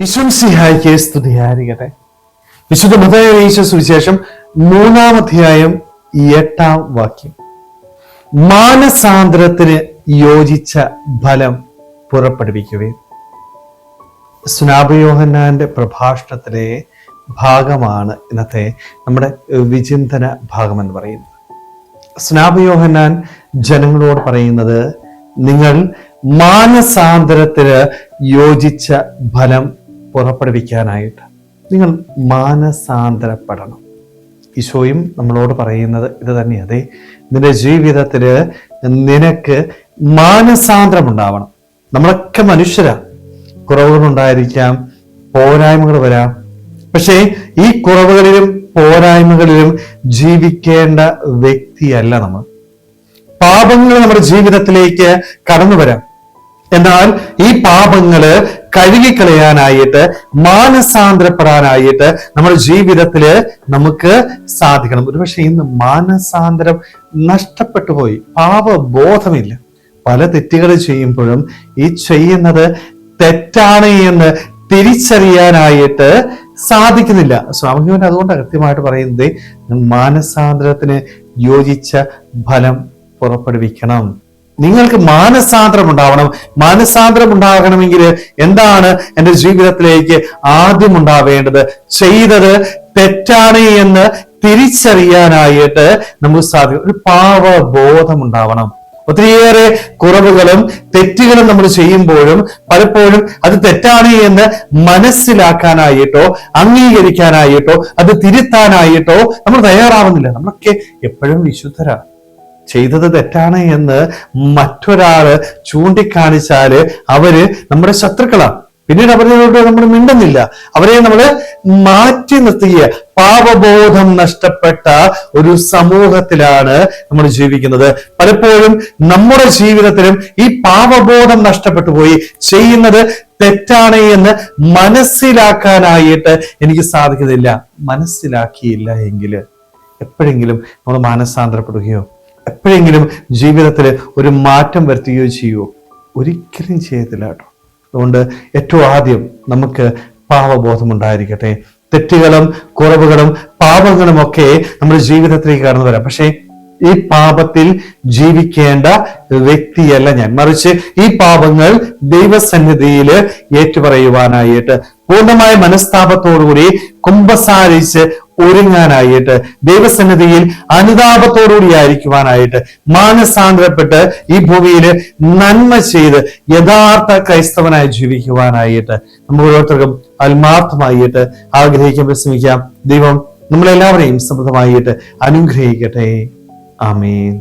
ഈശ്വംസിഹായിക്ക് സ്തുതിയായിരിക്കട്ടെ. വിശുദ്ധ മത്തായി അറിയിച്ച സുവിശേഷം 3-ാം അധ്യായം 8-ാം വാക്യം. മാനസാന്തരത്തിന് യോജിച്ച ഫലം പുറപ്പെടുവിക്കുവിൻ. സ്നാപക യോഹന്നാന്റെ പ്രഭാഷണത്തിലെ ഭാഗമാണ് ഇന്നത്തെ നമ്മുടെ വിചിന്തന ഭാഗം എന്ന് പറയുന്നത്. സ്നാപക യോഹന്നാൻ ജനങ്ങളോട് പറയുന്നത്, നിങ്ങൾ മാനസാന്തരത്തിന് യോജിച്ച ഫലം പുറപ്പെടുവിക്കാനായിട്ട് നിങ്ങൾ മാനസാന്തരപ്പെടണം. ഈശോയും നമ്മളോട് പറയുന്നത് ഇത് തന്നെ. അതെ, നിന്റെ ജീവിതത്തില് നിനക്ക് മാനസാന്തരം ഉണ്ടാവണം. നമ്മളൊക്കെ മനുഷ്യരാ, കുറവുകളുണ്ടായിരിക്കാം, പോരായ്മകൾ വരാം. പക്ഷേ ഈ കുറവുകളിലും പോരായ്മകളിലും ജീവിക്കേണ്ട വ്യക്തിയല്ല നമ്മൾ. പാപങ്ങൾ നമ്മുടെ ജീവിതത്തിലേക്ക് കടന്നു വരാം. എന്നാൽ ഈ പാപങ്ങള് കഴുകിക്കളയാനായിട്ട്, മാനസാന്തരപ്പെടാനായിട്ട് നമ്മുടെ ജീവിതത്തില് നമുക്ക് സാധിക്കണം. ഒരുപക്ഷെ ഇന്ന് മാനസാന്തരം നഷ്ടപ്പെട്ടു പോയി, പാപബോധമില്ല. പല തെറ്റുകൾ ചെയ്യുമ്പോഴും ഈ ചെയ്യുന്നത് തെറ്റാണ് എന്ന് തിരിച്ചറിയാനായിട്ട് സാധിക്കുന്നില്ല. സ്വാമിയോൻ അതുകൊണ്ട് കൃത്യമായിട്ട് പറയുന്നത്, മാനസാന്തരത്തിന് യോജിച്ച ഫലം പുറപ്പെടുവിക്കണം. നിങ്ങൾക്ക് മാനസാന്തരം ഉണ്ടാവണം. മാനസാന്തരം ഉണ്ടാകണമെങ്കിൽ എന്താണ് എൻ്റെ ജീവിതത്തിലേക്ക് ആദ്യം ഉണ്ടാവേണ്ടത്? ചെയ്തത് തെറ്റാണ് എന്ന് തിരിച്ചറിയാനായിട്ട് നമുക്ക് സാധിക്കും. ഒരു പാപബോധം ഉണ്ടാവണം. ഒത്തിരിയേറെ കുറവുകളും തെറ്റുകളും നമ്മൾ ചെയ്യുമ്പോഴും പലപ്പോഴും അത് തെറ്റാണ് എന്ന് മനസ്സിലാക്കാനായിട്ടോ അംഗീകരിക്കാനായിട്ടോ അത് തിരുത്താനായിട്ടോ നമ്മൾ തയ്യാറാവുന്നില്ല. നമ്മളൊക്കെ എപ്പോഴും വിശുദ്ധരാണ്. ചെയ്തത് തെറ്റാണ് എന്ന് മറ്റൊരാള് ചൂണ്ടിക്കാണിച്ചാല് അവര് നമ്മുടെ ശത്രുക്കളാണ്. പിന്നീട് അവരോട് നമ്മൾ മിണ്ടുന്നില്ല, അവരെ നമ്മൾ മാറ്റി നിർത്തുക. പാപബോധം നഷ്ടപ്പെട്ട ഒരു സമൂഹത്തിലാണ് നമ്മൾ ജീവിക്കുന്നത്. പലപ്പോഴും നമ്മുടെ ജീവിതത്തിലും ഈ പാപബോധം നഷ്ടപ്പെട്ടു പോയി. ചെയ്യുന്നത് തെറ്റാണ് എന്ന് മനസ്സിലാക്കാനായിട്ട് എനിക്ക് സാധിക്കുന്നില്ല. മനസ്സിലാക്കിയില്ല എങ്കിൽ എപ്പോഴെങ്കിലും നമ്മൾ മാനസാന്തരപ്പെടുകയോ എപ്പോഴെങ്കിലും ജീവിതത്തിൽ ഒരു മാറ്റം വരുത്തുകയോ ചെയ്യുമോ? ഒരിക്കലും ചെയ്യത്തില്ല കേട്ടോ. അതുകൊണ്ട് ഏറ്റവും ആദ്യം നമുക്ക് പാപബോധം ഉണ്ടായിരിക്കട്ടെ. തെറ്റുകളും കുറവുകളും പാപങ്ങളും ഒക്കെ നമ്മുടെ ജീവിതത്തിലേക്ക് കടന്നു വരാം. പക്ഷേ ഈ പാപത്തിൽ ജീവിക്കേണ്ട വ്യക്തിയല്ല ഞാൻ. മറിച്ച് ഈ പാപങ്ങൾ ദൈവസന്നിധിയിൽ ഏറ്റുപറയുവാനായിട്ട്, പൂർണ്ണമായ മനസ്താപത്തോടുകൂടി കുമ്പസാരിച്ച് ഒരുങ്ങാനായിട്ട്, ദൈവസന്നിധിയിൽ അനുതാപത്തോടുകൂടി ആയിരിക്കുവാനായിട്ട്, മാനസാന്തരപ്പെട്ട് ഈ ഭൂമിയിൽ നന്മ ചെയ്ത് യഥാർത്ഥ ക്രൈസ്തവനായി ജീവിക്കുവാനായിട്ട് നമ്മൾ ഓരോരുത്തർക്കും ആത്മാർത്ഥമായിട്ട് ആഗ്രഹിക്കാൻ ശ്രമിക്കാം. ദൈവം നമ്മളെല്ലാവരെയും സമൃദ്ധമായിട്ട് അനുഗ്രഹിക്കട്ടെ. ആമേൻ.